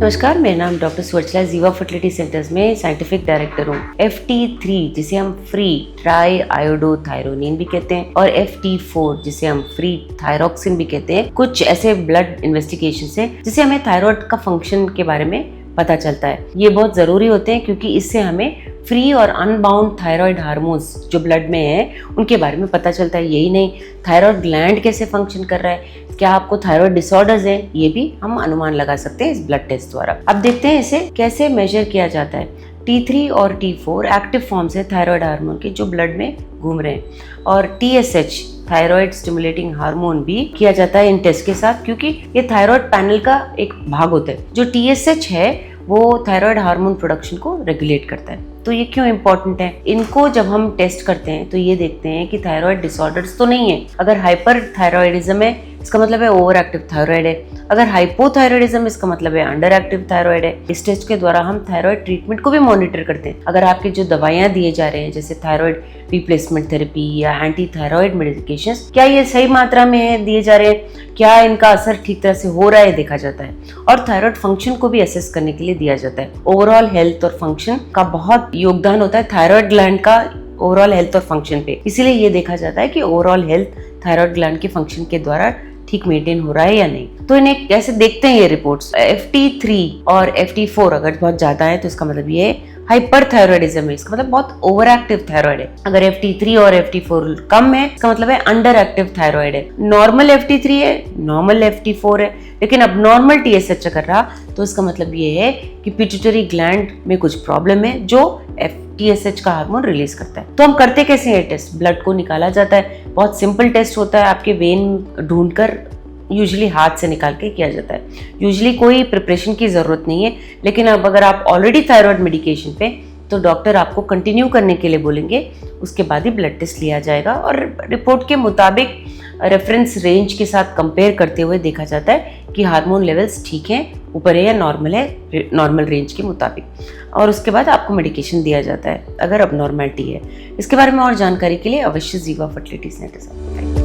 नमस्कार, मेरा नाम डॉक्टर सुवर्चला जीवा फर्टिलिटी सेंटर्स में साइंटिफिक डायरेक्टर हूँ। FT3 जिसे हम फ्री ट्राई आयोडोथायरोनिन भी कहते हैं और FT4 जिसे हम फ्री थायरोक्सिन भी कहते हैं, कुछ ऐसे ब्लड इन्वेस्टिगेशन से जिसे हमें थायराइड का फंक्शन के बारे में पता चलता है। ये बहुत ज़रूरी होते हैं क्योंकि इससे हमें फ्री और अनबाउंड थायराइड हार्मोन्स जो ब्लड में है उनके बारे में पता चलता है। यही नहीं, थायराइड ग्लैंड कैसे फंक्शन कर रहा है, क्या आपको थायराइड डिसऑर्डर्स हैं, ये भी हम अनुमान लगा सकते हैं इस ब्लड टेस्ट द्वारा। अब देखते हैं इसे कैसे मेजर किया जाता है। T3 और T4 एक्टिव फॉर्म्स है थायराइड हार्मोन के जो ब्लड में घूम रहे हैं, और TSH थायराइड स्टिमुलेटिंग हार्मोन भी किया जाता है इन टेस्ट के साथ, क्योंकि ये थायराइड पैनल का एक भाग होता है। जो TSH है वो थायराइड हार्मोन प्रोडक्शन को रेगुलेट करता है। तो ये क्यों इंपॉर्टेंट है? इनको जब हम टेस्ट करते हैं तो ये देखते हैं कि थायराइड डिसऑर्डर्स तो नहीं है। अगर हाइपर थायराइडिज्म है इसका मतलब है ओवर एक्टिव थायराइड है, अगर हाइपोथायराइडिज्म इसका मतलब है अंडर एक्टिव थायराइड है। इस टेस्ट के द्वारा हम थायराइड ट्रीटमेंट को भी मॉनिटर करते हैं। अगर आपके जो दवाइयाँ दिए जा रहे हैं जैसे थायराइड रिप्लेसमेंट थेरेपी या एंटी थायराइड मेडिकेशंस, क्या ये सही मात्रा में दिए जा रहे हैं, क्या इनका असर ठीक तरह से हो रहा है देखा जाता है, और थायराइड फंक्शन को भी असेस करने के लिए दिया जाता है। ओवरऑल हेल्थ और फंक्शन का बहुत योगदान होता है थायराइड ग्लैंड का ओवरऑल हेल्थ और फंक्शन पे। इसीलिए ये देखा जाता है कि ओवरऑल हेल्थ थायराइड ग्लैंड के फंक्शन के द्वारा ठीक मेंटेन हो रहा है या नहीं। तो इन्हें कैसे देखते हैं ये रिपोर्ट्स? FT3 और FT4 अगर बहुत ज्यादा है तो इसका मतलब ये हाइपरथायराइडिज्म है, इसका मतलब बहुत ओवर एक्टिव थायराइड है। अगर FT3 और FT4 कम है इसका मतलब है अंडर एक्टिव थायराइड है। नॉर्मल FT3 है, नॉर्मल FT4 है, लेकिन अब नॉर्मल TSH अगर रहा तो इसका मतलब ये है कि पिट्यूटरी ग्लैंड में कुछ प्रॉब्लम है जो TSH का हार्मोन रिलीज करता है। तो हम करते कैसे हैं टेस्ट? ब्लड को निकाला जाता है, बहुत सिंपल टेस्ट होता है। आपके वेन ढूंढकर यूजुअली हाथ से निकाल के किया जाता है। यूजुअली कोई प्रिपरेशन की ज़रूरत नहीं है, लेकिन अब अगर आप ऑलरेडी थायराइड मेडिकेशन पे तो डॉक्टर आपको कंटिन्यू करने के लिए बोलेंगे, उसके बाद ही ब्लड टेस्ट लिया जाएगा और रिपोर्ट के मुताबिक रेफरेंस रेंज के साथ कंपेयर करते हुए देखा जाता है कि हार्मोन लेवल्स ठीक हैं, ऊपर है या नॉर्मल है, नॉर्मल रेंज के मुताबिक, और उसके बाद आपको मेडिकेशन दिया जाता है अगर अब नॉर्मलिटी है। इसके बारे में और जानकारी के लिए अवश्य जीवा फर्टिलिटी सेंटर से